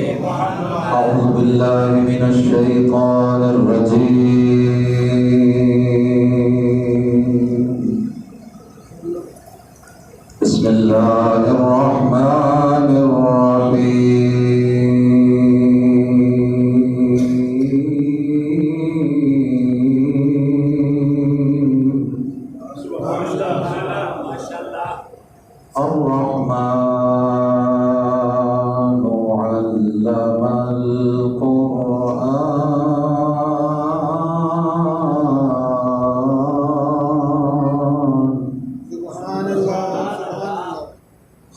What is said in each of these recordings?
أعوذ بالله من الشيطان الرجيم. بسم الله الرحمن الرحيم. الرحمن علم القرآن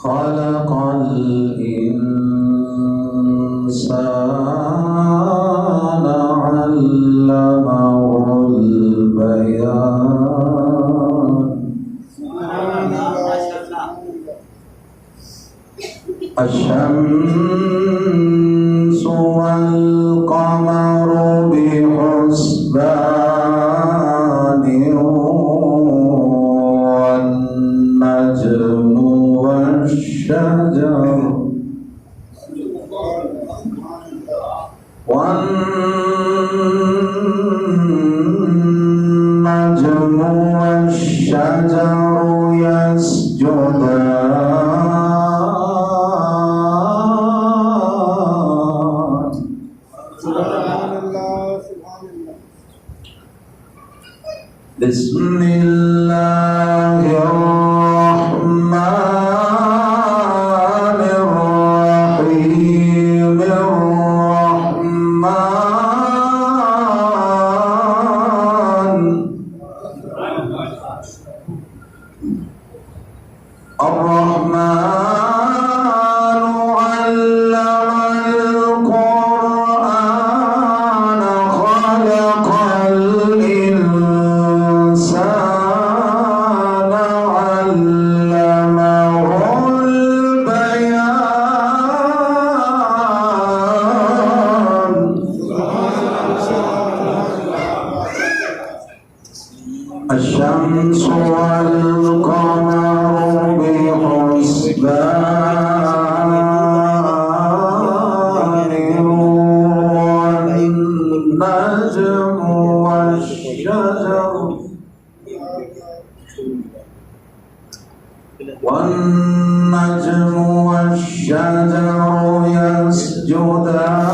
خلق الإنسان علمه البيان. الشمس والقمر بحسبان والنجم والشجر يسجدان. بسم الله الرحمن الرحيم. الرحمن علم القرآن خلق الإنسان علمه البيان. الشمس والقمر بحسبان والنجم والشجر يسجدان.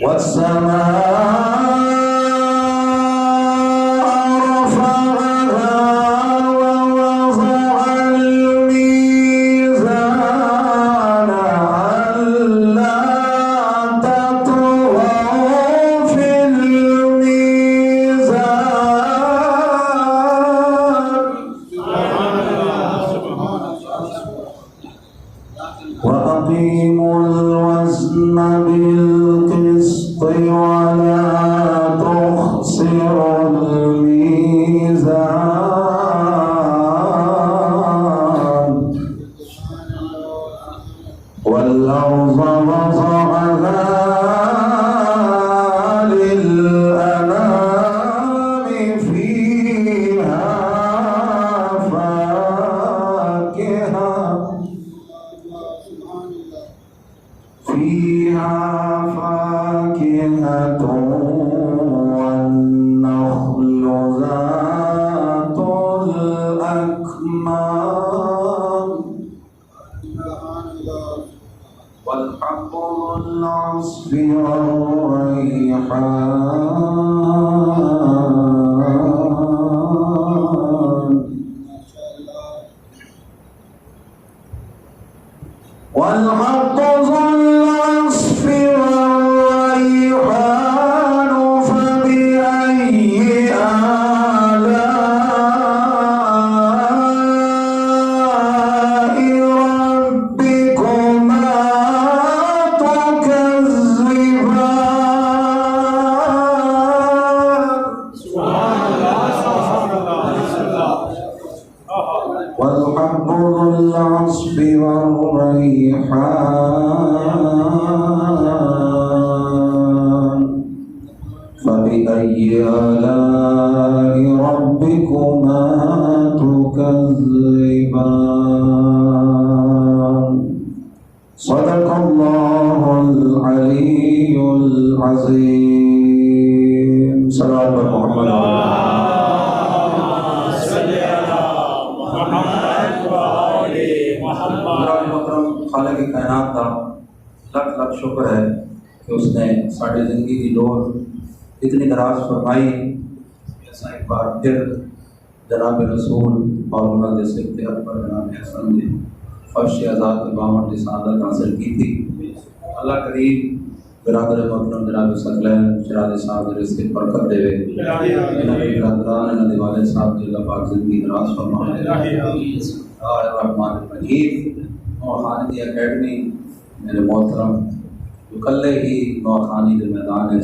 والسماء رفعها ووضع الميزان ألا تطغوا في الميزان آلاء ربكما تكذبان صدق الله العلي العظيم صلاة محمد خالق کائنات کا لاکھ لاکھ شکر ہے کہ اس نے ساری زندگی کی دور اتنی دراز فرمائی ایسا ایک بار پھر جناب رسول اور انہوں نے سکتے اکبر جناب حسن نے فرش آزاد کے باون کی سعادت حاصل کی تھی. اللہ کریم برادر محترم جناب ثقلین شراد صاحب کے رزق برکت دے جناب برادران انہوں والد صاحب کی اللہ پاک زندگی دراز فرمائے. الرحمن الرحیم نوخانی اکیڈمی میرے محترم جو کلے ہی نوخانی کے میدان ہے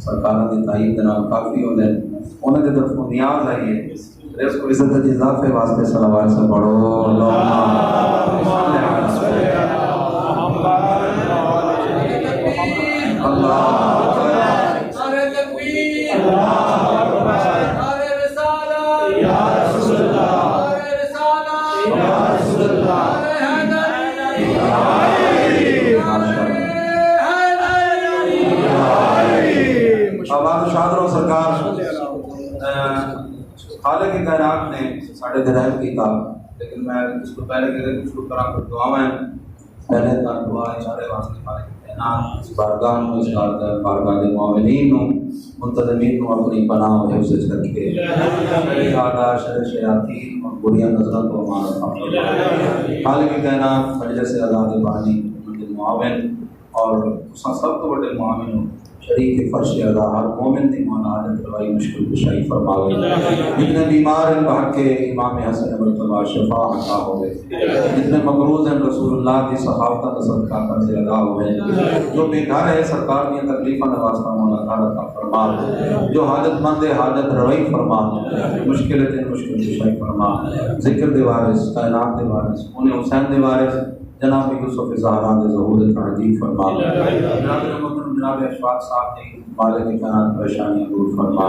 سرکار کی تائید جناب کافی ہوتے ہیں انہوں نے طرف نیاز آئی ہے اس کو عزت کی اضافے واسطے صلوات سے پڑھو شادروں سرکار خالق کائنات نے ساڑھے درائب کی تھا لیکن میں اس کو پہلے کہ شروع کرا کر دعا میں پہلے تک دعا اشارے واسطے خالق کائنات اس بارگاہ میں اشارت ہے بارگاہ کے معاونین منتظمین کو اپنی پناہ و حفظ رکھے میری آدھا شر شیاطین اور بریاں نظروں کو ہمارا خالق کائنات مجلس آزاد بانی معاون اور سب کو بڑے معاون ہوں شریک فرش ادا ہر مومن دی مولا حاجت روائی مشکل کشائی فرماوے جتنے بیمار ہیں بحق کے امام حسن مرتبہ شفا عطا ہوئے جتنے مقروض ہیں رسول اللہ کی صحابتہ صدقہ قرض ادا ہوئے جو بے گھر ہے سرکار کی تکلیفہ نوازہ مولا عطا فرما جو حاجت مند ہے حاجت روائی فرما مشکل کشائی فرما ذکر دے وارث کائنات دے وارث انہیں حسین دے وارث جناب یوسف زہران دے ظہور تعجیب فرما جناب اشفاق صاحب نے مالک کائنات پریشانیاں دور فرما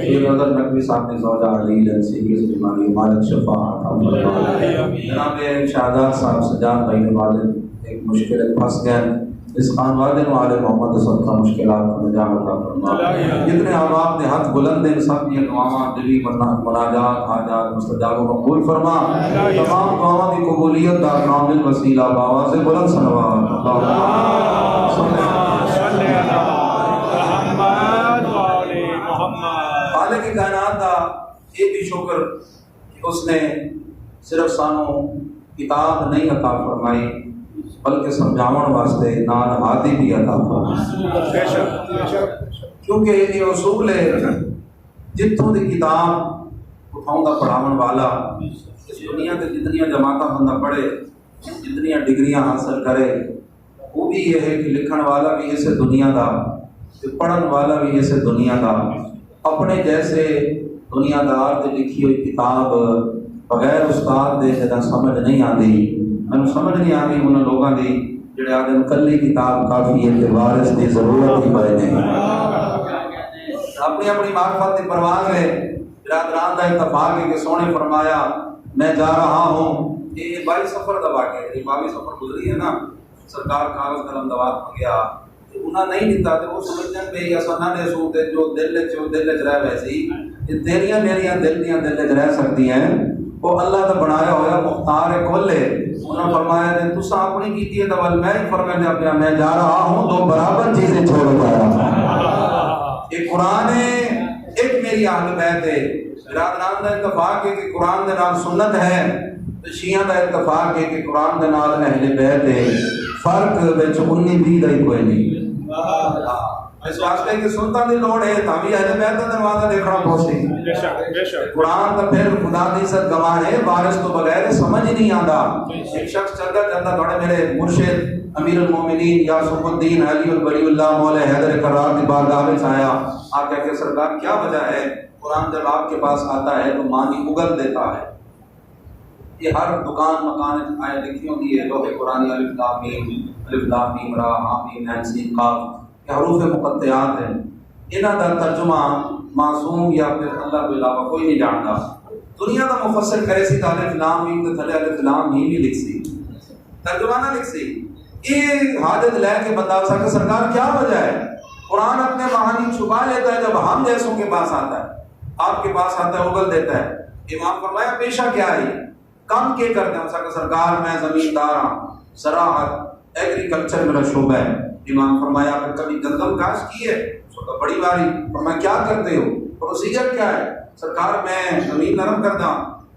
یہ نظر نقوی صاحب نے زوجہ علی لنسی کی بیماری مالک شفا عطا فرما جناب شہزاد صاحب سجاد بھائی نے والد ایک مشکل پھنس گئے اس خان والد والے محمد صد کا مشکلات کو نجات عطا فرما جتنے احباب نے ہاتھ بلند ہیں سب یہ دعاواں دلی مناجات حاجات مستجاب و مقبول فرما تمام دعاواں کی قبولیت دا کامل وسیلہ باواز بلند صلوات خالق کائنات کا یہ بھی شکر کہ اس نے صرف سانو کتاب نہیں عطا فرمائی بلکہ سمجھاون واسطے نال ہادی بھی عطا فرمائی کیونکہ یہ اصول ہے جتوں دی کتاب اٹھاؤں دا پڑھاون والا اس دنیا کے جتنی جماعتاں بندہ پڑھے جتنی ڈگریاں حاصل کرے وہ بھی یہ ہے کہ لکھن والا بھی اسے دنیا دا پڑھن والا بھی اسے دنیا دا اپنے جیسے دنیا دار دے لکھی ہوئی کتاب بغیر استاد دے جدا سمجھ نہیں آتی میں سمجھ نہیں آتی انہوں لوگوں کی جڑے آدم کلی کتاب کافی ہے کہ وارث کی ضرورت ہی پائے نہیں اپنی اپنی معرفت کی پرواہ ہے برادران کا اتفاق ہے کہ سونے فرمایا میں جا رہا ہوں یہ 22 سفر دا واقعہ ہے 22 سفر گزری ہے نا سرکار کاغذ قلم دوات ہو گیا انہاں نہیں دیتا تو وہ سمجھتے ہیں بھئی اساں نے سو تے جو دل وچ رہ ویسی یہ تیریاں میریاں دل وچ رہ سکتی ہیں وہ اللہ دا بنایا ہویا مختار کل ہے انہوں فرمایا کہ تساں اپنی کیتی ہے تو میں ہی فرمایا پیا میں جا رہا ہوں دو برابر چیزیں چھوڑ گیا ایک قرآن ہے ایک میری اہل بیت ہے برادران دا اتفاق ہے کہ قرآن دے نال سنت ہے شیعہ دا اتفاق ہے کہ قرآن دے نال اہل بیت ہے فرق وچ 19-20 دا ہی کوئی نہیں اس واسطے کہ سنتاں دی لوڑ ہے تاں بھی اہل بیت دا دروازہ دیکھنا پوسی قرآن دا پھر خدا دی عزت گواہ ہے وارث تو بغیر سمجھ ہی نہیں آندا ایک شخص چلتا جاتا بڑے میرے مرشد امیر المومنین یاسف الدین علی الولی اللہ مولا حیدر کرار دی بارگاہ میں آیا آپ کہتے سرکار کیا وجہ ہے قرآن جب آپ کے پاس آتا ہے تو معنی اگل دیتا ہے یہ ہر دکان مکان آئے لکھی ہوتی ہے لوح قرآن الف لام میم را حامیم عین سین قاف یہ حروف مقطعات ہیں انہاں دا ترجمہ معصوم یا پھر اللہ کے علاوہ کوئی نہیں جانتا. دنیا کا مفسر کرے سی الف لام میم تے تھلے الف لام میم ہی لکھ سی ترجمہ نہ لکھ سی. یہ حاجت لے کے بندہ کہ سرکار کیا وجہ ہے؟ قرآن اپنے معانی چھپا لیتا ہے جب ہم جیسوں کے پاس آتا ہے, آپ کے پاس آتا ہے اگل دیتا ہے. امام فرمایا پیشہ کیا ہے, کام کے کرتے ہیں کہ سرکار میں زمیندار ہوں, زراعت ایگریکلچر میرا شعبہ ہے. امام فرمایا کہ کبھی گندم کاشت کی ہے؟ تو بڑی باری. فرمایا کیا کرتے ہو, پروسیجر کیا ہے؟ سرکار میں زمین نرم کردا,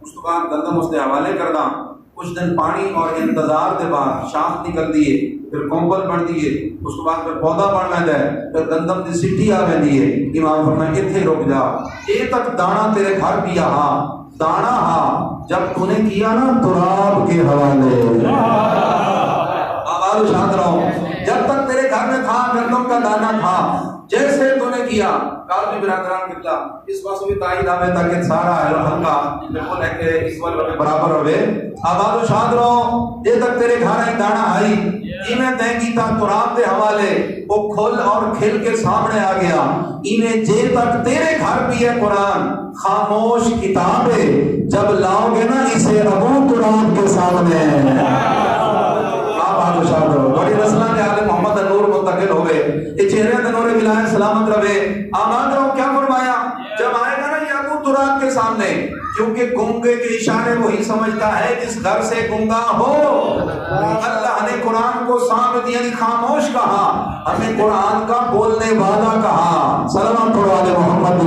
اس کے بعد گندم اس کے حوالے کردا, کچھ دن پانی اور انتظار کے بعد شاخ نکل دیے, پھر کومبل بن دیے, اس کے بعد پھر پودا بن ویندا ہے, پھر گندم دی سٹی آ ویندی ہے. امام فرمایا ایتھے رک جا, اے تک دانا تیرے گھر پیا ہاں, دانا ہاں جب تو نے کیا نا تراب کے حوالے. آواز شاد رہو, جب تک تیرے گھر میں تھا گندم کا دانا تھا, جیسے تو نے کیا کافی برادران قبلہ اس واسطے بھی تائید آوے تاکہ سارا حلقہ بالکل ہے کہ اس وقت میں برابر ہوئے. آباد و شاد رہو, جے تک تیرے گھر ایک دانا آئی ایمیں دینگی تا تراب دے حوالے, وہ کھل اور کھل کے سامنے آ گیا. ایمیں جے تک تیرے گھر بھی ہے قرآن خاموش کتاب ہے, جب لاؤ گے نا اسے ابو تراب کے سامنے. آباد و شاد رہو, بڑی رسلہ کے آل محمد نور منتقل ہوئے, یہ چہرے نور ولایت سلامت رہے. آباد رہو, کیا فرمایا جب آئے گا نا یہ ابو تراب کے سامنے, کیونکہ گنگے کے اشارے وہی سمجھتا ہے جس گھر سے گنگا ہو. اللہ نے قرآن کو صامت یعنی خاموش کہا, ہمیں قرآن کا بولنے والا کہا. سلام پڑھو آل محمد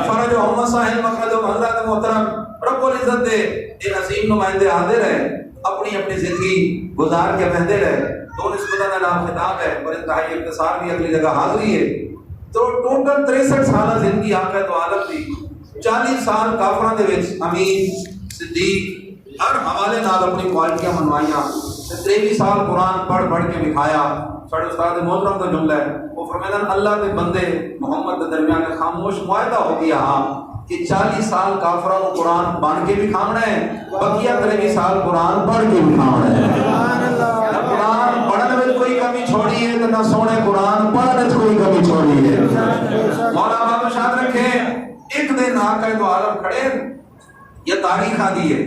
فرج و مساحل مخرج و حضرت محترم رب العزت دے ایک عظیم نمائندے حاضر ہے, اپنی اپنی زندگی گزار کے بہتے رہے. دو نسبتاً نام خطاب ہے اور انتہائی اختصار بھی اگلی جگہ حاضری ہے. تو ٹوٹل 63 سالہ زندگی آقا تو عالم دی, 40 سال کافران دے وچ امین صدیق ہر حوالے نال اپنی کوالٹیاں منوائیاں, 23 سال قرآن پڑھ پڑھ کے دکھایا. ساڑھے استاد محترم کا جملہ ہے, وہ فرمائدہ اللہ کے بندے محمد کے درمیان خاموش معاہدہ ہو گیا کہ 40 سال کافران کو قرآن بان کے بھی کھامنا ہے, بقیہ 23 سال قرآن پڑھ کے بھی کھامنا ہے. قرآن پڑھنے میں کوئی کمی چھوڑی ہے تو نہ سونے قرآن پڑھنے میں کوئی کمی چھوڑی ہے. مولا بابا شاد رکھے, ایک دن آقا تو عالم کھڑے, یہ تاریخ آدھی ہے.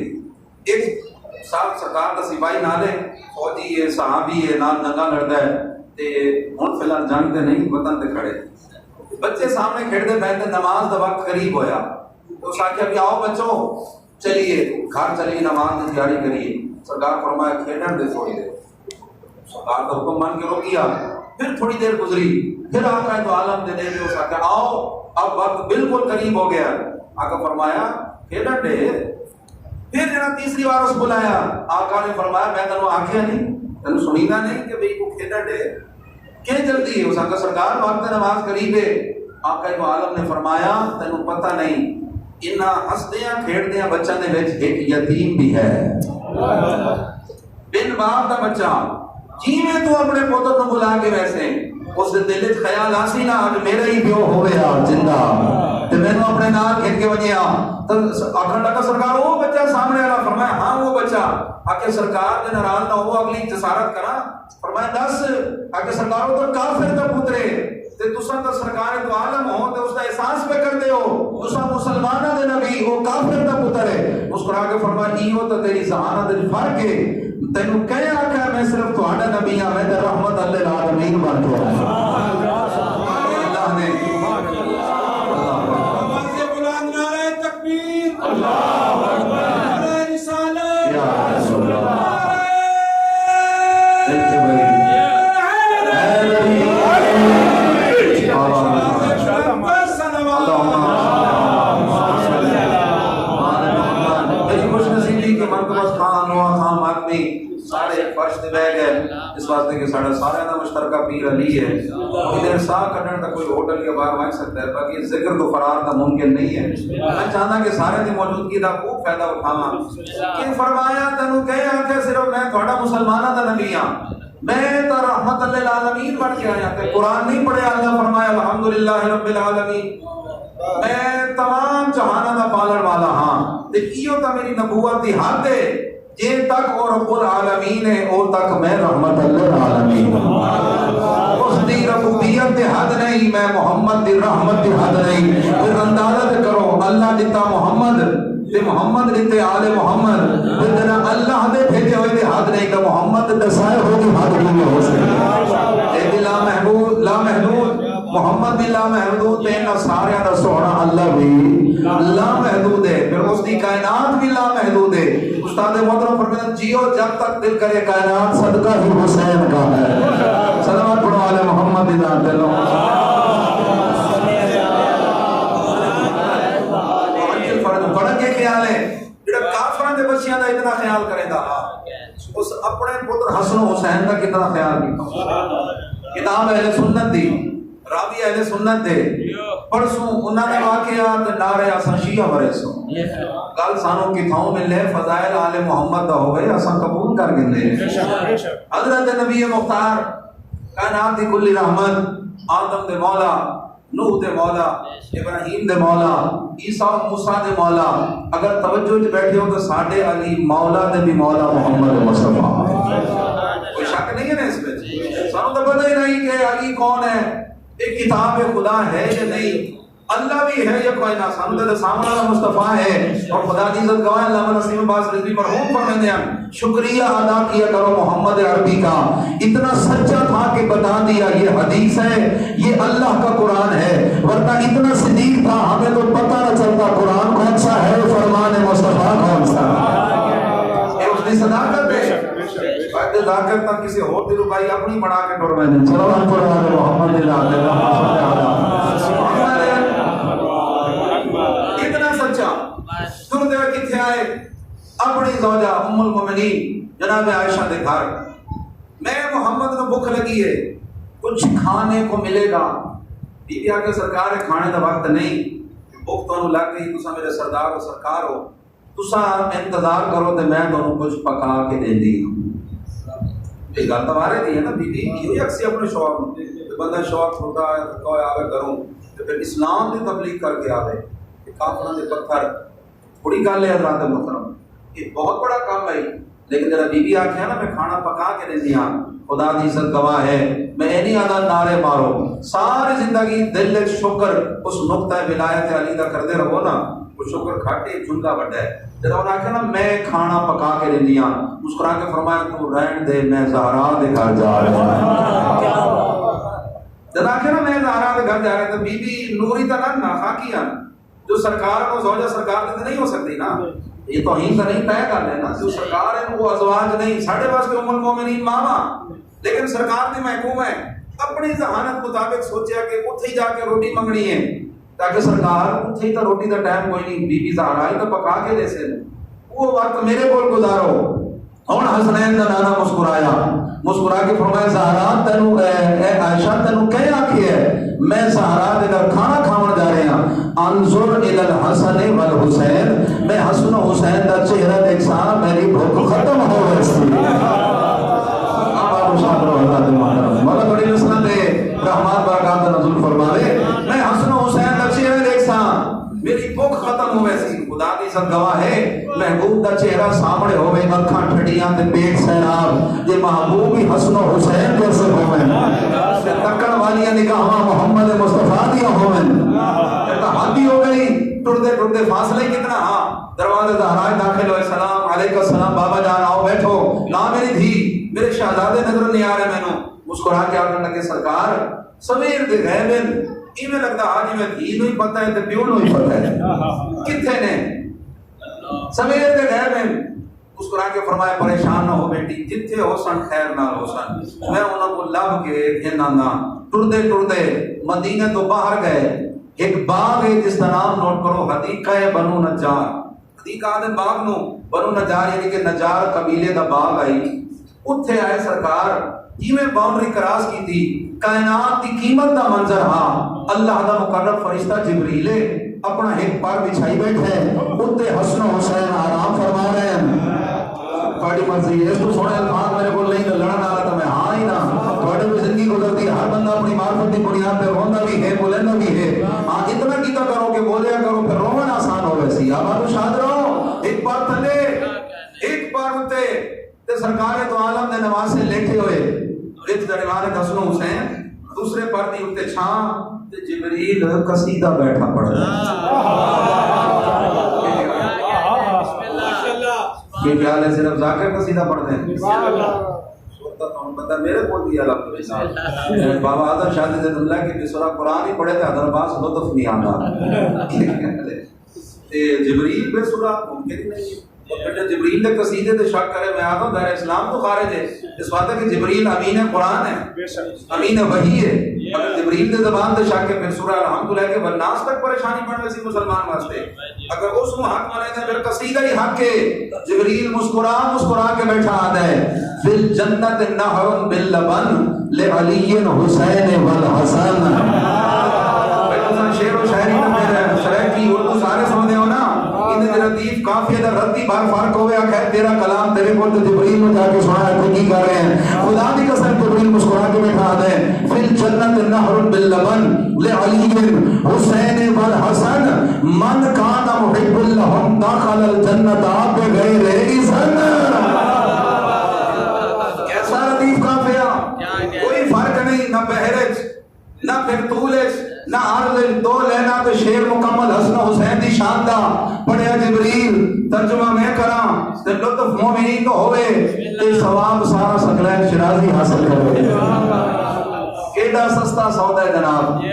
ایک سال سرکار کا سپاہی نالے فوجی ہے, صحابی ہے, نال جنگا لڑتا ہے, تے ہن فی الحال جنگ تے نہیں وطن تے کھڑے, بچے سامنے کھیڑتے بیٹھتے, نماز کا وقت قریب ہویا تو ساکھیا کہ آؤ بچوں چلیے گھر چلیے نماز کی تیاری کریے. سرکار فرمایا کھیلن دے تھوڑی دیر. سرکار کا حکم مان کے روکیا, پھر تھوڑی دیر گزری, پھر آقا تو عالم دے دے کے ساکھیا آؤ اب وقت بالکل قریب ہو گیا. آقا فرمایا کھیلن دے. پھر جنا تیسری بار اس بلایا, آقا نے فرمایا میں تنو آکھیا نہیں, تنو سنیدہ نہیں کہ بھئی کو کھیلن دے کہ جلدی ہے. اس آقا سرکار وقت نماز قریب ہے. آقا تو عالم نے فرمایا تنو پتہ نہیں انہاں ہسدیاں کھیڑدیاں بچوں دے وچ ایک یتیم بھی ہے, بن باپ دا بچہ. جی میں تو اپنے پوتر کو بلا کے ویسے اس دل وچ خیال آسی نا کہ میرا ہی پیو ہویا زندہ تے میں اپنے نال کھیل کے ونجیا. تو آخر لگا سرکار وہ بچہ سامنے والا. فرمایا ہاں وہ بچہ. آکے سرکار دے ناراض نہ ہو, اگلی جسارت کرا. فرمایا دس. آکے سرکار وہ تو کافر دا پترے تے تساں تے سرکار تو عالم ہو تے اس دا احساس پہ کرتے ہو, تساں مسلماناں دے نبی وہ کافر دا پتر ہے. مسکرا کے فرمایا ایہو تے تیری ذہانت وچ فرق ہے, تینوں کہے آکھیا میں صرف تہاڈا نبی ہاں, میں تے رحمت للعالمین بن کے آیا. اللہ نے اللہ اکبر رسالت یا رسول اللہ سارے فرش دے بیٹھ گئے اس واسطے کہ سارا سارے دا مشترکہ پیر علی ہے. ادھر سا کڈن دا کوئی ہوٹل کے باہر وائن سکتا ہے, باقی ذکر تو فرار دا ممکن نہیں ہے. میں چاہتا کہ سارے دی موجودگی دا خوب فائدہ اٹھاواں. کہ فرمایا تینوں کہے آکھے صرف میں تھوڑا مسلماناں دا نبی ہاں, میں تو رحمت للعالمین بن کے آیا. تے قرآن نہیں پڑھے, اللہ فرمایا الحمدللہ رب العالمین, میں تمام جہاناں دا پالن والا ہاں. تے ایو تا میری نبوت دی حد ہے جے تک وہ رب العالمین ہے او تک میں رحمت للعالمین اس دی ربوبیت دی حد نہیں میں محمد دی رحمت دی حد نہیں پھر اندازہ کرو اللہ دیتا محمد تے محمد دیتے آل محمد پھر اللہ دے بھیجے ہوئے دی حد نہیں تو محمد دسائے ہوگی حد نہیں ہو سکتی اے لا محدود لا محدود محمد بھی لا محدود تے نہ سارے دا سونا اللہ بھی لا محدود ہے پھر اس دی کائنات بھی لا محدود ہے استاد محترم فرماتے جیو جب تک دل کرے کائنات صدقہ ہی حسین کا ہے صلوات پڑھو آل محمد دی ذات اللہ بڑا کے خیال ہے جڑا کافراں دے بچیاں دا اتنا خیال کرے دا اس اپنے پتر حسن و حسین دا کتنا خیال کیتا کتاب اہل سنت دی راوی اہل سنت دے پرسوں انہاں نے واقعات نارے اساں شیعہ ورے سو گل سانو کتھوں ملے فضائل آل محمد دا ہوئے اساں قبول کر گندے حضرت نبی مختار کائنات دی کلی رحمت آدم دے مولا نوح دے مولا ابراہیم دے مولا عیسیٰ و موسیٰ دے مولا اگر توجہ وچ بیٹھے ہو تو ساڈے علی مولا دے بھی مولا محمد مصطفیٰ کوئی شک نہیں ہے نا اس پہ سانو تو پتہ ہی نہیں کہ علی کون ہے ایک کتاب خدا ہے یا نہیں اللہ بھی ہے یا کوئی نہ سانو تے سامنے والا مصطفیٰ ہے اور خدا کی عزت گواہ اللہ نسیم عباس رضوی مرحوم فرماتے ہیں شکریہ ادا کیا کرو محمد عربی کا اتنا سچا تھا کہ بتا دیا یہ حدیث ہے یہ اللہ کا قرآن ہے ورنہ اتنا صدیق تھا ہمیں تو پتہ نہ چلتا قرآن کون سا ہے فرمان مصطفیٰ کون سا ہے اس نے صداقت ہے بعد ذاکر تک کسی اور دل بھائی اپنی بنا کے ڈر میں دیں صلوات پڑھو علی محمد اتنا سچا تم دے کتھے آئے اپنی زوجہ ام المومنین جناب عائشہ دے گھر میں محمد کو بھوک لگی ہے کچھ کھانے کو ملے گا بی بی آ کے سرکار ہے کھانے دا وقت نہیں بھوک تو لگ گئی تسا میرے سردار و سرکار ہو تسا انتظار کرو تے میں تانوں کچھ پکا کے دیندی ہوں یہ گل تمہارے دی ہے نا بی بی یہ اکسی اپنے شوق بندہ شوق ہوتا ہے تو کوئی آگے کروں تو پھر اسلام کی تبلیغ کر کے آوے کہ کافروں دے پتھر بڑی گل ہے حضرات محترم یہ بہت بڑا کام ہے لیکن جب بی بی آکھے نا میں کھانا پکا کے دیندی ہاں خدا دی عزت گواہ ہے میں اینی آدھا نعرے مارو ساری زندگی دل وچ شکر اس نقطہ ولایت علی دا کردے رہو نا وہ شکر کھاٹے جملہ بڑا ہے جب انہوں نے کہا نا میں کھانا پکا کے دیندی ہاں مسکرا کے فرمایا تو رہن دے میں زہرا دے گھر جا رہا ہوں جب آخر نا میں زہرا دے گھر جا رہا ہوں تو بی بی نوری تا نہ خاکیاں جو سرکار کو زوجہ سرکار دے نہیں ہو سکتی نا یہ تو ہی نہیں طے کر لینا جو سرکار ہے وہ ازواج نہیں ساڑھے واسطے ام المومنین ماما لیکن سرکار دی محکوم ہے اپنی ذہانت مطابق سوچیا کہ اتھے ہی جا کے روٹی منگنی ہے تاکہ سرکار اتھے ہی تا روٹی دا ٹائم کوئی نہیں بی بی زہرا ہی تو پکا کے دے سے وہ وقت میرے کول گزارو ہن حسنین دا نانا مسکرا کے فرمایا زہرا تینو اے عائشہ تینو کہے آکھی ہے میں زہرا دے گھر کھانا کھاون جا رہے ہیں انظر الی الحسن والحسین میں حسن و حسین دا چہرہ دیکھا میری بھوک ختم ہو گئی مولا بڑی نسلوں دے رحمات برکات نزول فرماوے میں حسن و حسین دا چہرہ دیکھا میری بھوک ختم ہوئے سی خدا دی عزت گواہ ہے محبوب دا چہرہ سامنے ہوئے اکھاں ٹھڈیاں تے پیٹ سیراب یہ محبوب ہی حسن و حسین جیسے ہوئے تکڑ والیاں نگاہاں محمد مصطفیٰ دیا ہوئے حادی ہو گئی ٹرتے فاصلے کتنا ہاں دروازے زہرا داخل ہوئے سلام علیکم السلام بابا جان آؤ بیٹھو نہ میری دھی میرے شہزادے نظر نہیں آ رہے مینوں مسکرا کے آنے لگے سرکار سویر دے گئے میں لگتا آج میں دھی نہیں پتہ ہے تے پیو نہیں پتہ ہے کتھے نے سویر دے گئے میں مسکرا کے فرمایا پریشان نہ ہو بیٹی جتھے ہو سن خیر نہ ہو سن میں انہوں کو لب کے گھنانا ٹرتے مدینے تو باہر گئے ایک باغ ہے جس کا نام نوٹ کرو حدیقہ بنو نجار حدیقہ آدھے باغ نو بنو نجار یعنی کہ نجار قبیلے دا باغ آئی اتھے آئے سرکار جیویں باؤنڈری کراس کی تھی کائنات کی قیمت دا منظر ہاں اللہ دا مقرب فرشتہ جبریل اپنا ایک پار بچھائی بیٹھے اتھے حسن و حسین آرام فرما رہے ہیں بڑی مرضی ہے تو سونے الفاظ میرے کو نہیں لڑن آ رہا تھا میں ہاں ہی نا تھوڑے بھی زندگی گزرتی ہر بندہ اپنی معرفت کی بنیاد پہ رونا بھی ہے بولنا بھی ہے ہاں اتنا کیتا کرو کہ بولیا کرو پھر رونا آسان ہو ویسی اب آپ شاد رہو ایک بار تھلے ایک بار سرکار تو عالم نے نماز سے لیٹے ہوئے وچ دربار حسن حسین دوسرے پردی اتے چھاں تے جبریل قصیدہ بیٹھا پڑھ رہا یہ خیال ہے صرف ذاکر قصیدہ پڑھ دیں پتہ میرے کو بھی الحمدللہ بابا آدم شاہ عزت اللہ کی بھی سورہ قرآن ہی پڑھے تھے حضرت عباس لطف نہیں آتا جبریل بے سورہ ممکن ہی نہیں ہے جبریل نے قصیدے تے شک کرے میں آدم دار اسلام تو خارج ہے اس بات ہے کہ جبریل امین قرآن ہے امین وحی ہے اگر جبریل نے زبان تے شک ہے پھر سورہ الحمدللہ کے والناس تک پریشانی پڑنے سی مسلمان واسطے اگر اس میں حق مانے تھے پھر قصیدہ ہی حق ہے جبریل مسکرا کے بیٹھا آتا ہے فی الجنت نہر باللبن لعلی حسین والحسن شعر و شاعری میں میرے شرح کی اردو سارے سمجھے ہو نا ان دے لطیف کافی ادھر رتی بار فرق ہوئے خیر تیرا کلام تیرے کو تو جبریل میں جا کے سنا ہے کی کر رہے ہیں خدا دی قسم جبریل مسکرا کے بیٹھا آتا ہے فی الجنت نہر باللبن لعلی حسین والحسن من کان محب لهم دخل الجنت بغیر اذن کیسا لطیف قافیہ کوئی فرق نہیں نہ بحرج نہ پھر طولج نہ عرض دو لینا تو شیر مکمل حسن حسین دی شان دا پڑھیا جبریل ترجمہ میں کراں تے لطف مومنین تو ہوئے تے ثواب سارا سکلین شرازی حاصل کرے کیڑا سستا سودا ہے جناب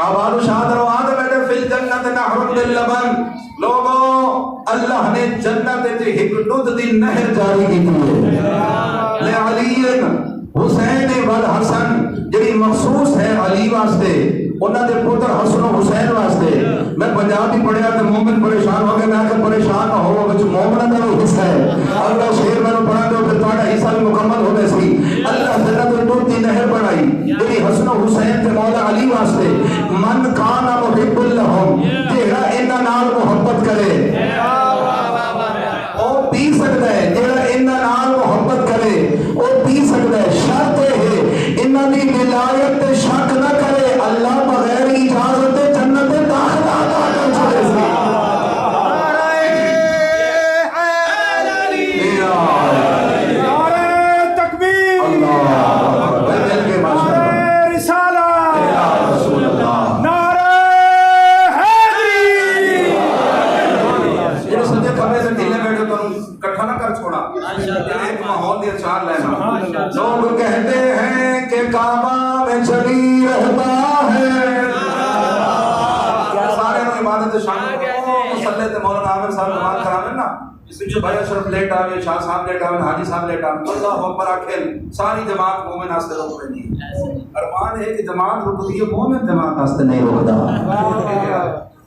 آباد و شاد روان دے بیٹھے فی الجنت نہر باللبن لوگوں اللہ نے جنت تے ایک دودھ دی نہر جاری کی ہے لعلی حسین والحسن جڑی مخصوص ہے علی واسطے انہاں دے پتر حسن و حسین واسطے میں پنجابی پڑھیا تے مومن پریشان ہو گئے میں کہ پریشان نہ ہو وچ مومن دا حصہ ہے اللہ شیر میں پڑھا دو پھر تہاڈا حصہ بھی مکمل ہونے سی اللہ جنت الدود دی نہر بنائی جڑی حسن و حسین تے مولا علی واسطے من کان محب لهم جڑا انہاں نال محبت کرے او پی سکدا ہے جڑا انہاں نال محبت کرے او پی سکدا ہے شرط ہے انہاں دی ولایت تے شک نہ کرے اللہ بغیر اجازت جنت داخل آتا کر چھوڑے سی نعرہ تکبیر اللہ اکبر دل کے نعرہ رسالہ یا رسول اللہ نعرہ حیدری یہ سنجے کھمے سے دل میں بیٹھے تو اکٹھا نہ کر چھوڑا ایک ماحول دیا چار لینا لوگ کہتے ہیں کہ کعبہ میں چلی رہتا ہے سارے نو عبادت شامل مسلح تے مولانا عامر صاحب نماز کرامن نا اس میں جو بھائی اشرف لیٹ آوے شاہ صاحب لیٹ آوے حاجی صاحب لیٹ آوے اللہ اکبر آکھیں ساری جماعت مومن آستے روک رہی ہے ارمان ہے کہ جماعت رک دی ہے مومن جماعت آستے نہیں رکتا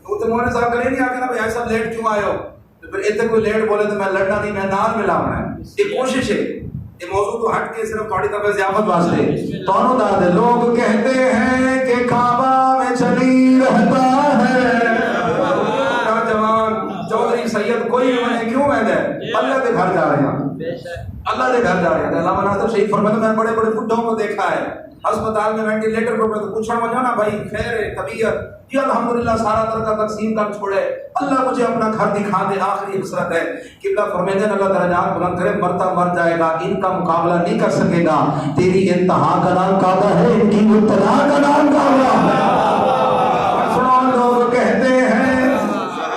تو تے مولانا صاحب کرے نہیں آکے نا بھائی صاحب لیٹ کیوں آئے ہو پھر اتنے کوئی لیٹ بولے تو میں لڑنا نہیں میں نال ملا ہونا ہے یہ کوشش ہے یہ موضوع تو ہٹ کے صرف تھوڑی طرف ضیافت واسطے دونوں دادے لوگ کہتے ہیں کہ کعبہ میں چلی رہتا ہے جوان چودھری سید کوئی نہیں کیوں میں دے اللہ کے گھر جا رہے ہیں اللہ کے گھر جا رہے ہیں علامہ ناصر شریف فرماتے میں بڑے بڑے بڈھوں کو دیکھا ہے ہسپتال میں وینٹیلیٹر پر تو پوچھنا مجھے نا بھائی خیر ہے طبیعت یہ الحمدللہ سارا طرح کا تقسیم کر چھوڑے اللہ مجھے اپنا گھر دکھا دے آخری حسرت ہے قبلہ فرمائے ہیں اللہ درجات بلند کرے مرتا مر جائے گا ان کا مقابلہ نہیں کر سکے گا تیری انتہا کا نام کعبہ ہے ان کی ابتدا کا نام کعبہ ہے سنو لوگ کہتے ہیں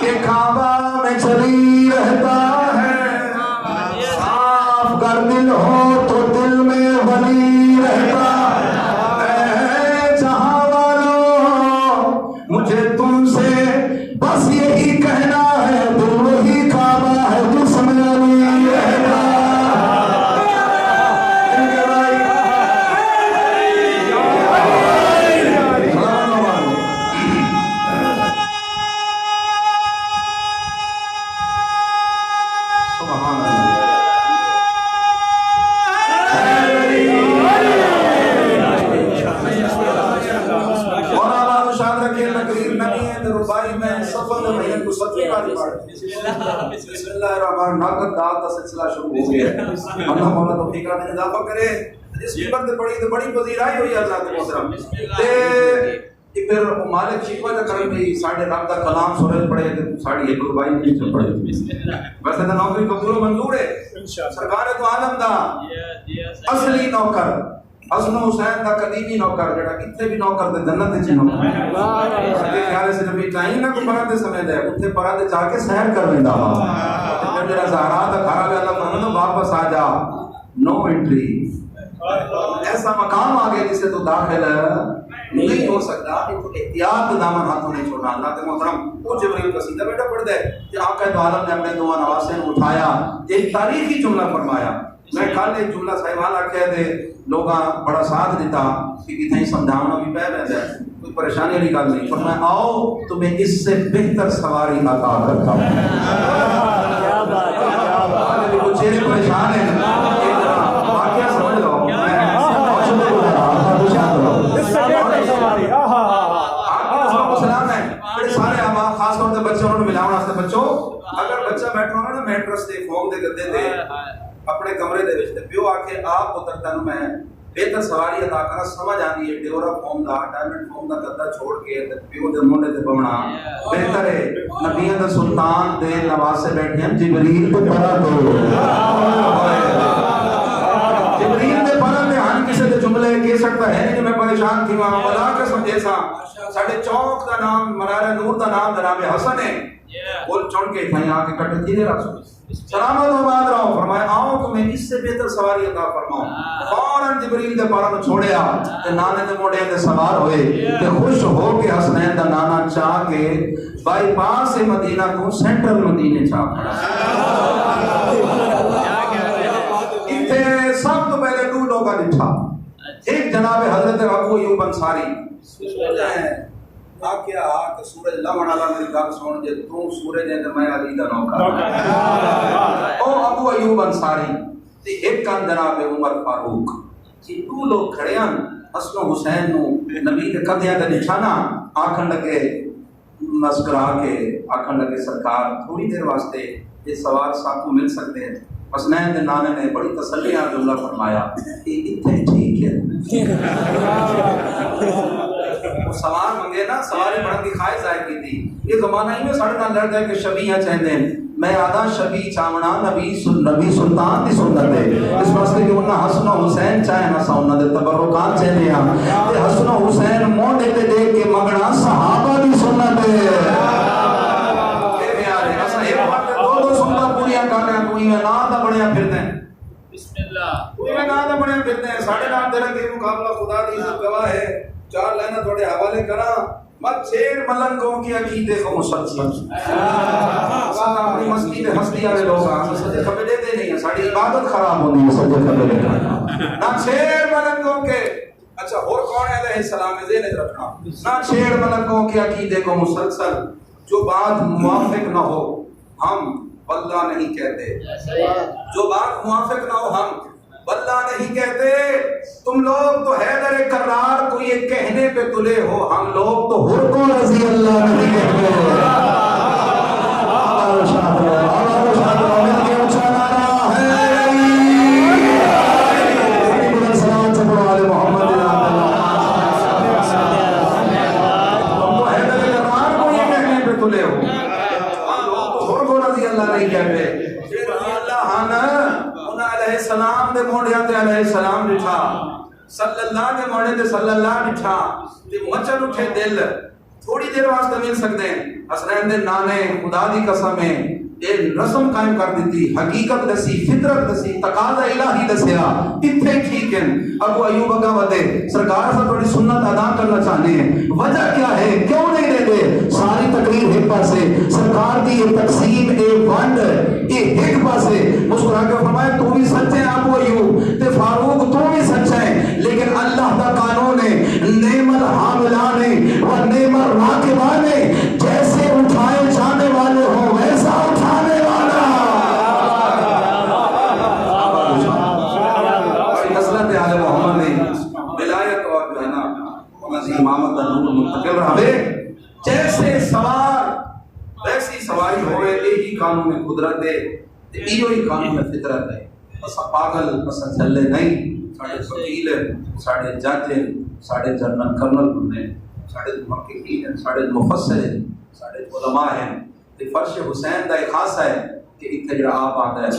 کہ کعبہ میں چلی رہتا ہے صاف گر دل ہو تو دل میں ولی رہتا مجھے تم سے بس یہی کہنا ہے دل وہی کعبہ ہے جس میں علی رہتا بسم اللہ الرحمن الرحیم دعوت کا سلسلہ شروع ہو گیا ہے اللہ مولا توفیق عطا اضافہ کرے اس کی بات بڑی فضیلت ہوئی اللہ کے محترم تے کہ پھر مالک شکوہ نہ کریں بھی ساڑھے رب کا کلام سورج پڑھے تو ساڑھی ایک ربائی نہیں چل پڑے ویسے تو نوکری قبول و منظور ہے سرکار تو عالم دا اصلی نوکر حسن حسین دا قدیمی نوکر جڑا کتنے بھی نوکر دے جنت دے نوکر کے خیال سے نبی ٹائم نہ کو پرا دے سمے دے اوتے پرا دے جا کے سحر کر ویندا وا جڑا زہرا دا گھر والے اللہ محمد واپس آ جا نو انٹری ایسا مقام آگے جسے تو داخل نہیں ہو سکتا احتیاط دامن ہاتھوں نہیں چھوڑنا اللہ کے محترم وہ جبریل قصیدہ بیٹا پڑھ دے کہ آقا دو عالم نے اپنے دو نواسے نے اٹھایا ایک تاریخی جملہ فرمایا میں کل ایک جملہ صاحبالا کہہ دے لوگاں بڑا ساتھ دیتا کہ کتنے سمجھاؤنا بھی پہ رہتا ہے کوئی پریشانی والی گل نہیں پر میں آؤ تمہیں اس سے بہتر سواری عطا کرتا ہوں کیا بات ہے وہ چہرے پریشان ہیں واقعہ سمجھ لو سارے آباد خاص طور سے بچے انہوں نے ملاؤں واسطے بچوں اگر بچہ بیٹھ رہا ہے نا میٹرس دے فوق دے گدے دے اپنے کمرے دے وچ تے پیو آ کے آپ پتر تن میں بہتر سواری ادا کرنا سمجھ آتی ہے ڈیورا form the diamond form the گدا چھوڑ کے تے پیو دے منڈے تے بمنا بہتر ہے نبیوں دا سلطان دے نواسے بیٹھے ہیں جبریل تے پڑھا دو جبریل دے پڑھا دے ہن کسے دے جملے کہہ سکتا ہے نہیں کہ میں پریشان تھی وہاں بلا کے سمجھے سا ساڑھے چوک دا نام مرارہ نور دا نام جناب حسن ہے بول چڑھ کے تھا یہاں کے کٹے تیرے رسول سلامت و باد رہو فرمائے آؤ تمہیں اس سے بہتر سواری عطا فرماؤں فوراً جبریل دے پارا میں چھوڑیا تے نانے دے موڑے دے سوار ہوئے تے خوش ہو کے حسنین دا نانا چاہ کے بائی پاس مدینہ کو سینٹرل مدینے چاہ پڑا اتھے سب تو پہلے دو لوگا لٹھا ایک جناب حضرت ابو ایوب انصاری آکیا کہ سورج لمن اللہ میری گل سن جے تو سورج ہے تے میں علی دا نوکر او ابو ایوب انصاری تے ایک کان جناب عمر فاروق جی دو لوگ کھڑے ہیں حسن و حسین نو نبی دے قدیاں تے نشانہ آکھن لگے مسکرا کے آکھن لگے سرکار تھوڑی دیر واسطے یہ سوار صاحب کو مل سکتے ہیں حسنین دے نانے نے بڑی تسلی آ جملہ فرمایا کہ اتنے ٹھیک ہے وہ سوار منگے نا سواری بڑھن کی خواہش ظاہر کی تھی یہ زمانہ ہی میں ساڑھے نہ لڑ گئے کہ شبیہ چاہتے ہیں میں آدھا شبی چامنا نبی سلطان دی سنت ہے اس واسطے کہ انہا حسن و حسین چاہے نہ سنت ہے تبرکات چاہنے ہیں کہ حسن و حسین موڑے تے دیکھ کے مگنا صحابہ دی سنت ہے دو سنت پوریا کرنے ہیں کوئی میں نام دا بڑھیا پھرتے ہیں بسم اللہ کوئی میں نام دا بڑھیا پھرتے ہیں ساڑھے نام دے رکھے مقابلہ خدا دی عزت گواہ ہے چار لائنہ تھوڑے حوالے کرا مت چھیڑ ملنگوں کی عقیدے کو مسلسل اپنی مستی میں ہستی آئے لوگ سجے کھپے دیتے نہیں ہیں ساڑھی عبادت خراب ہوتی ہے سجے کھپے دیتے نہ چھیڑ ملنگوں کے اچھا اور کون ہے علیہ السلام میں ذہن رکھنا نہ چھیڑ ملنگوں کے عقیدے کو مسلسل جو بات موافق نہ ہو ہم واللہ نہیں کہتے جو بات موافق نہ ہو ہم واللہ نہیں کہتے تم لوگ تو حیدر کرار کو یہ کہنے پہ تلے ہو ہم لوگ تو ہر کو رضی اللہ نہیں کہتے السلام دے موڑیاں تے علیہ السلام لٹھا صلی اللہ دے موڑے تے صلی اللہ لٹھا تے مچل اٹھے دل تھوڑی دیر واسطے مل سکتے ہیں حسنین دے نانے خدا دی قسم ہے ایک رسم قائم کر دیتی حقیقت دسی فطرت دسی تقاضا الہی دسیا اتنے ٹھیک ہیں ابو ایوب اگا ودے سرکار سے تھوڑی سنت ادا کرنا چاہنے ہیں وجہ کیا ہے کیوں نہیں دے دے ساری تقریر ایک پاسے سرکار دی یہ تقسیم ایک ونڈ ایک پاسے مسکرا کے فرمایا تو بھی سچے ہیں ابو ایوب تے فاروق تو بھی سچے ہیں لیکن اللہ دا قانون ہے نعم الحاملانے و نعم الراکبانے جیسے اٹھائے جانے والے ہوں ویسا اٹھانے والا نسلت آل محمد نے ولایت اور جو ہے نا امامت کا نور منتقل رہے جیسے سوار ویسی سواری ہوئے یہی قانون قدرت ہے یہی قانون فطرت ہے بس پاگل بس چلے نہیں ساڑھے وکیل ساڑھے جج ساڑھے جنرل کرنل بننے ساڑھے محققین ہیں، ساڑھے مفسر ہیں، ساڑھے علماء ہیں کہ فرش حسین دا ایک خاصہ ہے کہ اتنے جڑا آپ آتا ہے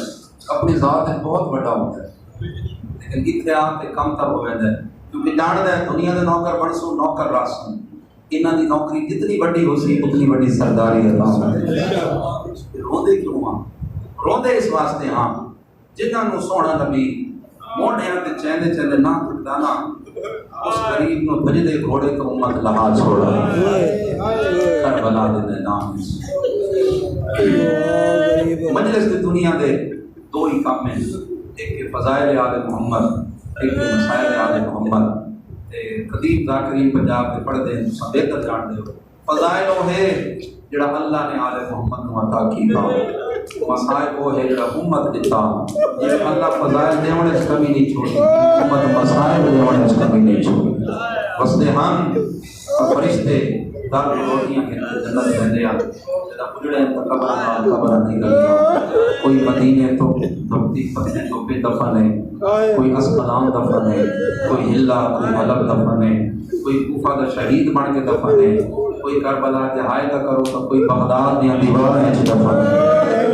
اپنی ذات بہت بڑا ہوتا ہے لیکن اتنے آپ کے کم تر ہو جاتا ہے کیونکہ جانتا ہے دنیا کے نوکر بنسو نوکر راسوں انہاں دی نوکری جتنی بڑی ہو سی اتنی بڑی سرداری اللہ روندے کیوں ہاں؟ روندے اس واسطے ہاں جنہاں نو سونا نبی موڑیاں تے چیندے چیندے نہ ٹھکانا اس غریب نو بھجدے گھوڑے تو امت لہا چھوڑا کربلا دے نام مجلس دی دنیا دے دو ہی کام ہیں، ایک کہ فضائل آل محمد، ایک کہ مسائل آل محمد۔ قدیم ذاکرین پنجاب کے پڑھتے ہیں تو بہتر جانتے ہو فضائل وہ ہے جڑا اللہ نے آل محمد کو عطا کیتا، مسائل وہ ہے جڑا امت دیتا جس اللہ فضائل دیونے اس کمی نہیں چھوڑی، امت مسائل دیونے اس کمی نہیں چھوڑی۔ واسطے ہم فرشتے دار روٹیاں کے جنت رہتے ہیں جدا اجڑے قبر نہیں لگتا، کوئی مدینے تو دھمتی پتنے تو پہ دفن ہے، کوئی اسقلان دفن ہے، کوئی ہلا کوئی حلب دفن ہے، کوئی کوفہ کا شہید بن کے دفن ہے، کوئی کربلا کے ہائے کا کرو تو کوئی بغداد یا دیوار ہے دفن ہے۔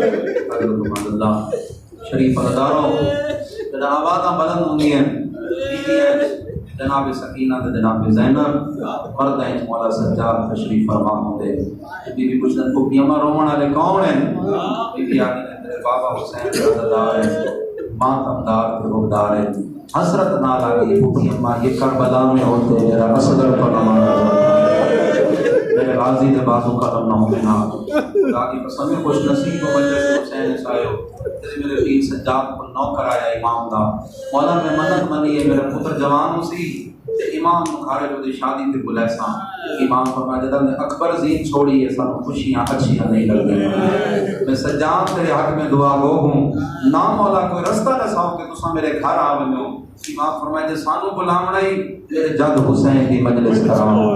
اگر اللہ شریف اداروں جدا آوازاں بلند ہوئی ہیں جناب سکینہ تے جناب زینب مرد ہیں مولا سجاد تشریف فرما ہوتے بی بی پوچھن کو پیما رومن والے کون ہیں؟ بی بی آدھی نے میرے بابا حسین رضادار ہیں، ماں تمدار کے روبدار ہیں، حسرت نہ لگی پوچھی اماں یہ کربلا میں ہوتے میرا اصغر پر نمانا میرے غازی دے بازو کا رم نہ ہوتے نا غازی پسند میں خوش نصیب و مجلس حسین سایو تیرے میرے پیر سجاد کو نوکر آیا امام دا مولا میں منت منی ہے میرا پتر جوان سی امام مخارج دی شادی تے بلائے ساں امام فرمایا جدا نے اکبر زین چھوڑی ہے سانو خوشیاں اچھیاں نہیں لگتی میں سجاد تیرے حق میں دعا گو ہوں نا مولا کوئی رستہ نہ ساؤ کہ تساں میرے گھر آ ونجو امام فرمایا جے سانو بلاونا ہی میرے جد حسین کی مجلس کراؤ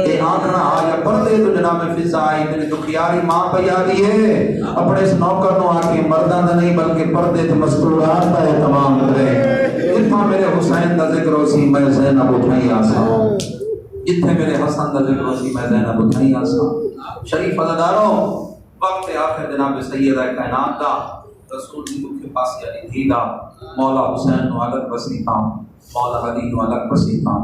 اے آنکھنا آیا پردے تو جناب فضا آئی میری دکھیاری ماں پہ یادی ہے اپنے اس نوکر نو آکے مردان دا نہیں بلکہ پردے تو مستورات دا اہتمام کرے اتنا میرے حسین دا ذکر ہو سی میں زینب اٹھائی آسا اتنے میرے حسن دا ذکر ہو سی میں زینب اٹھائی آسا شریف عزداروں وقت آخر جناب سیدہ کائنات دا رسول جی کے پاس یعنی دھیدہ مولا حسین نو الگ وسیطہ مولا علی نو الگ وسیطہ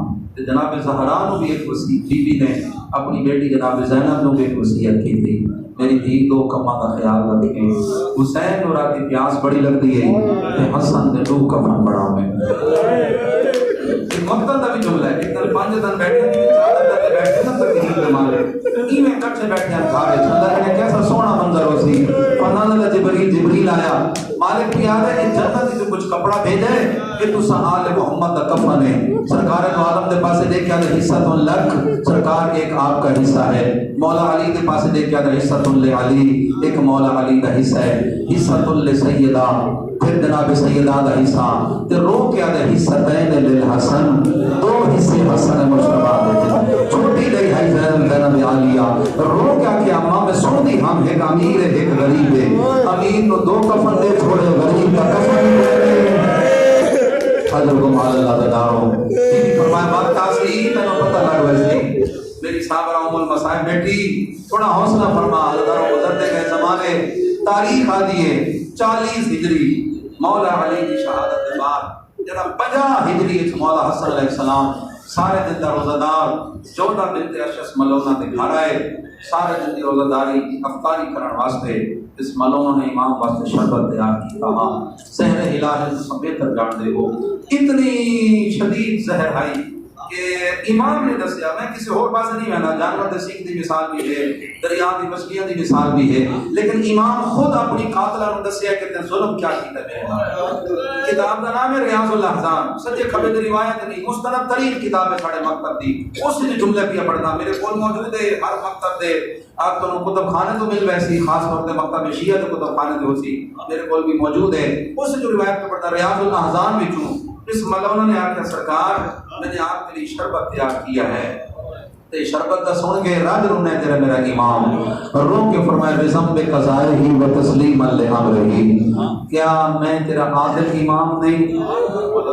جناب زہرا نو بھی ایک وسیع بی بی نے اپنی بیٹی جناب زینب نو بھی ایک وصیت کی تھی میری دھی دو کماں کا خیال رکھیں حسین نو راتی پیاس بڑی لگتی ہے تے حسن دے دو کماں بڑا میں مقتل دا بھی جملہ ہے ایک دن 5 دن بیٹھے ہیں 4 دن بیٹھے نا تقریب دے مارے ایویں کٹھے بیٹھے ہیں کھارے اللہ نے کیسا سونا منظر ہو سی فنان جبریل آیا مالک بھی آ رہے ہیں جنت سے کچھ کپڑا بھیجے کہ تو آل محمد کا کفن ہے سرکار دو عالم دے پاسے دیکھ کیا حصہ تو لکھ سرکار ایک آپ کا حصہ ہے مولا علی دے پاسے دیکھ کیا حصہ تو علی ایک مولا علی کا حصہ ہے حصہ تو سیدہ پھر جناب سیدہ دا حصہ تے رو کیا دے حصہ دین للحسن 2 حصے حسن مجتبہ دیتے چھوٹی گئی ہے زینب عالیہ رو کیا کہ اماں میں سن دی ہم ایک امیر ہے ایک غریب ہے امیر نو 2 کفن دے چھوڑے غریب کا کفن دے حضر کو مال اللہ دارو فرمایا بات تاثیر تنو پتہ لگ ویسے میری صابرہ ام المصائب بیٹی تھوڑا حوصلہ فرما اللہ گزرتے گئے زمانے تاریخ آدھی ہے 40 ہجری مولا علی کی شہادت کے بعد جنا 50 ہجری مولا حسن علیہ السلام سارے دن دا روزہ دار 14 بنت اشعث ملونہ دے گھر آئے سارے دن دی روزہ داری افطاری کرن واسطے اس ملونہ نے امام واسطے شربت تیار کی کہا سحر الہی تو بہتر جانتے ہو اتنی شدید زہر آئی کہ امام نے دسیا میں کسی اور پاس نہیں مانا جانور دے سینگ دی مثال بھی ہے دریا دی مچھلیاں دی مثال بھی ہے لیکن امام خود اپنی قاتلہ نے دسیا کہ تے ظلم کیا کیتا ہے کتاب کا نام ہے ریاض الاحزان سچے کھبے دی روایت نہیں مستند ترین کتاب ہے ساڑھے مکتب دی اس نے جملے پہ پڑھنا میرے کول موجود ہے ہر مکتب دے آپ تو کتب خانے تو مل ویسی خاص طور پہ مکتب شیعہ کے کتب خانے تو ہوسی میرے کول بھی موجود ہے اس نے جو روایت پہ پڑھتا ریاض الاحزان بھی چوں اس ملونہ نے آکھا سرکار میں نے آپ کے لیے شربت تیار کیا ہے تے شربت دا سن کے رج رونے تیرا میرا امام رو کے فرمایا بزمب قضائے ہی و تسلیم لامرہی، کیا میں تیرا عادل امام نہیں؟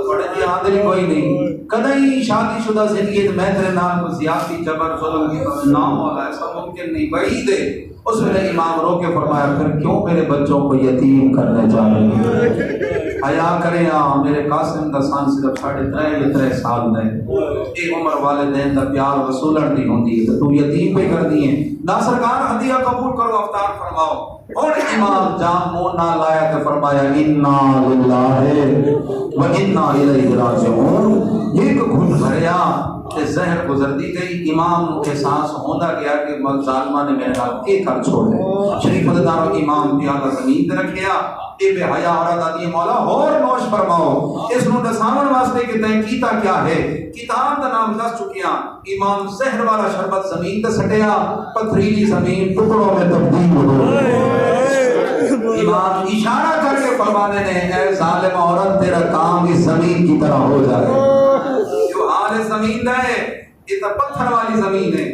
بڑے جی عادل کوئی نہیں، کدی شادی شدہ زندگی میں تیرے نام کو زیادتی جبر ظلم کی نام والا ایسا ممکن نہیں، بعید ہے۔ اس ویلے امام رو کے فرمایا پھر کیوں میرے بچوں کو یتیم کرنے جا رہے ہیں؟ حیا کریں میرے قاسم دا سان صرف 3.5 سال میں ایک عمر والدین دا پیار وصولن دی ہوندی ہے تو یتیم پہ کر دیئے نہ سرکار ہدیہ قبول کرو افطار فرماؤ۔ اور امام جان مون نہ لایا کہ فرمایا انا للہ و انا الیہ راجعون، ایک گھٹ بھریا کہ زہر گزرتی گئی، امام کو احساس ہوتا گیا کہ ظالمہ نے میرے نال ایک کر چھوڑے۔ شریف عددارو امام پیالہ زمین تے رکھیا، اے بے حیا عورت آدھی مولا اور نوش فرماؤ، اس نو دساون واسطے کہ تیں کیتا کیا ہے، کتاب دا نام دس چکیاں۔ امام زہر والا شربت زمین تے سٹیا، پتھریلی زمین ٹکڑوں میں تبدیل ہو گئی۔ امام اشارہ کر کے فرمانے نے اے ظالم عورت تیرا کام اس زمین کی طرح ہو جائے، جو حال زمین دا ہے یہ تو پتھر والی زمین ہے،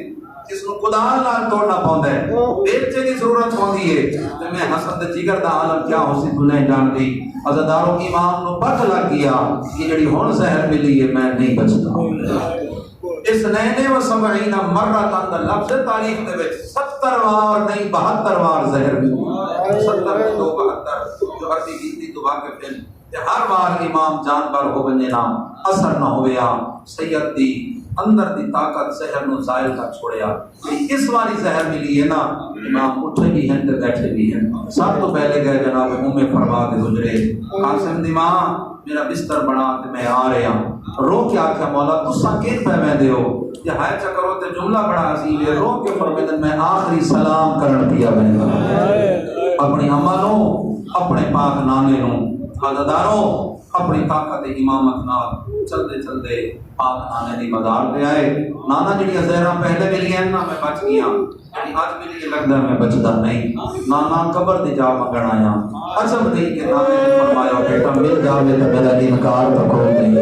اس کو کدال نال توڑنا پوندا ہے، بیلچے دی ضرورت ہوندی ہے۔ تے میں حسد جگر دا عالم کیا ہو سی دنیا جان دی۔ عزادارو امام نو پتہ لگ گیا کہ جڑی ہن زہر ملی ہے میں نہیں بچتا۔ اس نینے و سبعین مرتان دا لفظ تاریخ دے وچ 70 وار نہیں 72 وار زہر ملی، 70 تو 72 جو عربی گنتی تو واقف ہیں۔ ہر بار امام جانبر ہو بننے نا اثر نہ ہویا، سید دی اندر دی طاقت زہر نو زائل کر چھوڑیا۔ اس والی زہر ملی ہے نا امام اٹھے بھی ہیں تے بیٹھے بھی ہیں۔ سب تو پہلے گئے جناب فرما دے گزرے قاسم دی ماں میرا بستر بنا تے میں آ رہا ہوں، رو کے آکھا مولا تساں کین پہ میں دیو یہ ہائے چکرو تے جملہ بڑا عظیم ہے، رو کے فرمیدن میں آخری سلام کرن پیا بہن اپنی اماں نو اپنے پاک نانے نو عزادارو اپنی طاقت امامت نال چلدے چلدے پاک نانے دی مدار پہ آئے۔ نانا جڑی زہرہ پہلے ملی ہیں نا میں بچ گیا، جڑی آج ملی لگتا ہے میں بچتا نہیں۔ نانا قبر دی جا مگن آیا، عجب نہیں کہ نانے نے فرمایا بیٹا مل جاوے تو میرا انکار تو کوئی نہیں۔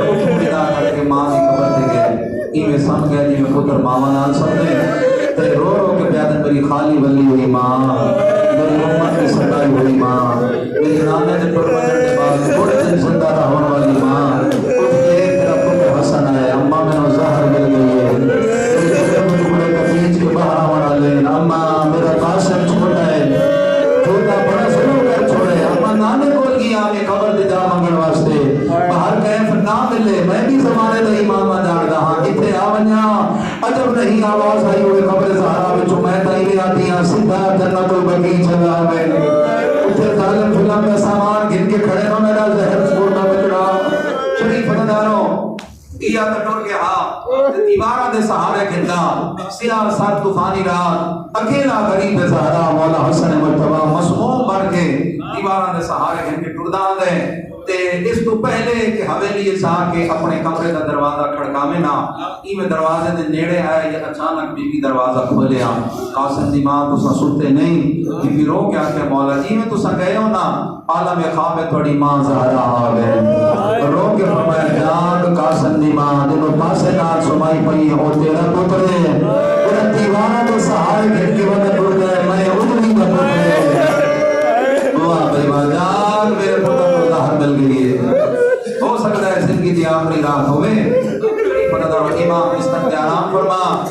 کچھ ملا کر کے ماں دی قبر دے گئے، ایویں سمجھ گیا جی میں پتر ماما نال سمجھے تے رو رو کے بیادن میری خالی ولی ہوئی ماں، میری امت کی سٹائی ہوئی ماں، میری نانے نے پرمجن کے بعد تھوڑے دن زندہ رہون والی ماں، اٹھ کے تیرا پتر حسن آئے، اماں میں نو زہر مل گئی ہے، میرے ٹکڑے کفیج کے باہر آوڑا لین، اماں میرا قاسم چھوٹا ہے، چھوٹا بڑا سلو کر چھوڑے، اماں نانے کول گیا میں خبر دی جا منگن واسطے، باہر کیف نہ ملے، میں بھی زمانے دا امامہ جان دا ہاں کتے آونیا، عجب نہیں آواز آئی ہوئے خبر زہرہ وچوں میں تائیوے آتی ہیں سدھا جنت البقیع چلا میں اتھے ظالم فلم میں سامان گھن کے کھڑے نو میرا زہر چھوڑنا بچڑا۔ شریف عددارو دیا تٹور کے ہاں دیوارہ دے سہارے کھندا سیاہ سار طوفانی رات اکیلا غریب زہرہ مولا حسن مرتبہ مسموم بڑھ کے دیوارہ دے سہارے کھن کے ٹردان دے تے اس تو پہلے کہ حویلی سا کے اپنے کمرے کا دروازہ کھڑکاوے نا ایویں دروازے دے نیڑے آئے یا اچانک بی بی دروازہ کھولیا۔ قاسم دی ماں تساں سنتے نہیں، بی بی رو کیا کہ مولا جی میں تساں گئے ہو نا عالم خواب تھوڑی ماں زہرا آ گئے، رو کے فرمایا جان قاسم دی ماں جنوں پاسے نال سمائی پئی او تیرا پتر ہے، تیرا دیوانہ تو سہارے گھر کے وقت ٹر گئے میں اجڑی کا پتر ہے۔ دعا بھائی جان میرے پتر کو ظاہر مل گئی ہے، ہو سکتا ہے زندگی دی آخری رات ہوئے۔ پتہ امام استنجارام فرما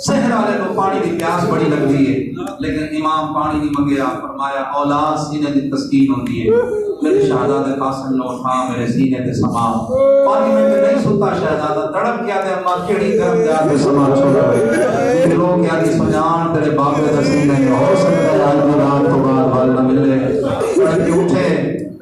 سحر والے کو پانی دی پیاس بڑی لگ دی ہے لیکن امام پانی نہیں منگیا، فرمایا اولاد سینے دی تسکین ہوندی ہے، میرے شہزادے قاسم نے اٹھا میرے سینے تے سما، پانی میں تے نہیں ستا شہزادہ تڑپ کیا تے اماں کیڑی گرم جا کے سما چھوڑا ہوئے رو کیا دی سجان تیرے باپے دا سینے میں ہو سکتا ہے آج بھی رات تو بعد بھال نہ ملے کہ اٹھے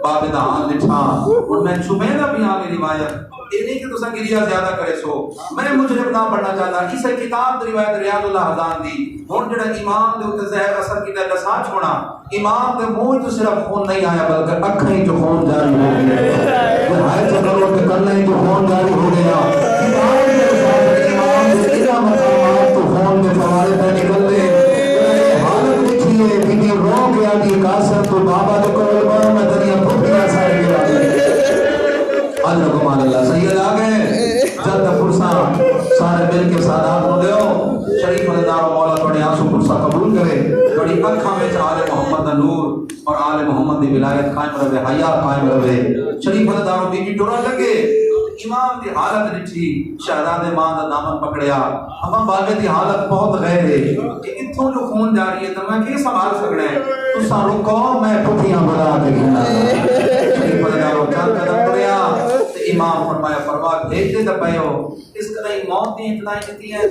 باپے دا ہاں لٹھا ان میں چھپیدہ بھی آگے روایت یہ نہیں کہ تسا گریا زیادہ کرے سو میں مجرم نہ پڑھنا چاہتا اسے کتاب روایت ریاض اللہ حضان دی ہون جڑا امام دے اوتے زہر اثر کیتا دسا چھوڑا امام دے منہ تو صرف خون نہیں آیا بلکہ اکھیں جو خون جاری ہو گیا ہائے چکروں کے کلیں جو خون جاری ہو گیا کتاب دے اوتے امام دے اذا مقامات تو خون دے فوارے پہ نکل لے حالت دیکھیے بی رو گیا دی قاسم تو بابا دے کول بار میں دنیا پھوٹیا سارے گرا اللہ کو مان اللہ سید آگئے جلد فرصہ سارے مل کے سادات قائم رہے حیا قائم رہے شریف دارو بی بی ٹورا لگے امام دی حالت رچھی شہزادے ماں دا دامن پکڑیا اما بابے دی حالت بہت غیر ہے کہ اتھوں جو خون جاری ہے تو میں کی سنبھال سکنا ہے تو سا رکو میں پٹھیاں بڑا کے گھنا شریف دارو چار قدم پڑیا امام فرمایا پرواہ بھیج دے دبائیو اس قدر موت دی اطلاع دیتی ہے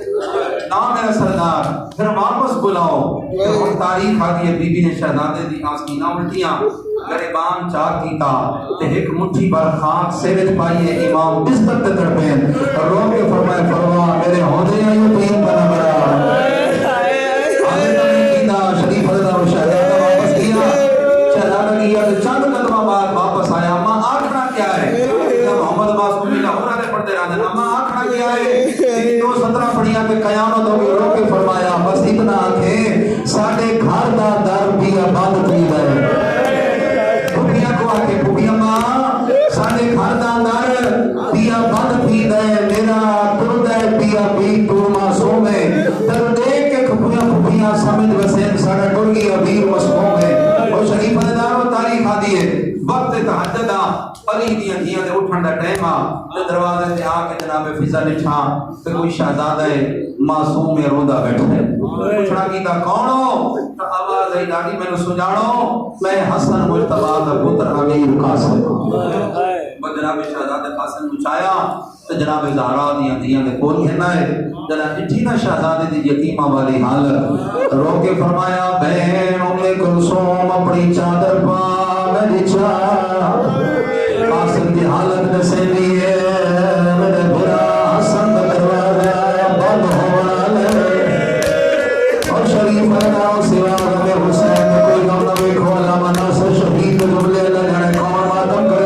نا میرا سردار پھر واپس بلاؤ کہ تاریخ آدھی ہے بی بی نے شہزادے دی آسکینہ الٹیاں گریبان چاک کیتا تے ایک مٹھی بر خاک سیوت پائیے امام بستر تے تڑپین رو کے فرمائے فرما میرے ہوندے آئیو تین بنا بڑا آگے تمہیں کیتا شریف اللہ و شہزادہ واپس کیا شہزادہ کیا تو چند قدمہ بعد واپس آیا ماں آکھنا کیا ہے محمد عباس کو ملا ہورا دے پڑھتے رہا دے ماں آکھنا کیا ہے دو 17 پڑھیاں پہ قیامت ہوگی رو کے فرمایا بس اتنا آنکھیں ساڑھے گھر دا در بھی آباد کی ہے ساڑھے گھر دا اندر پیا بند پی دے میرا ترد ہے پیا بھی تو معصوم ہے تر دیکھ کے کھپیاں سمجھ وسین ساڑھا ٹرگی ابیر مسموم ہے اور شریف ادار و تاریخ آدھی ہے وقت تحجدہ علی دیاں دیاں دے اٹھن دا ٹائم تے دروازے تے آ کے جناب فضا لٹھا تے کوئی شہزادہ ہے معصوم ہے روندا بیٹھا ہے پوچھنا کیتا کون ہو تے آواز آئی ڈاڈی مینوں سمجھاؤ میں حسن مجتبی دا پتر امیر قاسم جناب شہزادہ قاسم اچھایا تو جناب زہرا دیاں دے کول کہنا ہے جناب اٹھی نا شہزادے دی یتیمہ والی حالت رو کے فرمایا بہن ام کلثوم اپنی چادر پا میری چاہ قاسم دی حالت نسیبی ہے میرے برا حسن دروازہ بند ہونا لے اور شریف اللہ سوا غم حسین کوئی غم نہ بیکھو اللہ مناصر شہید جملے اللہ جانے کون ماتم کرے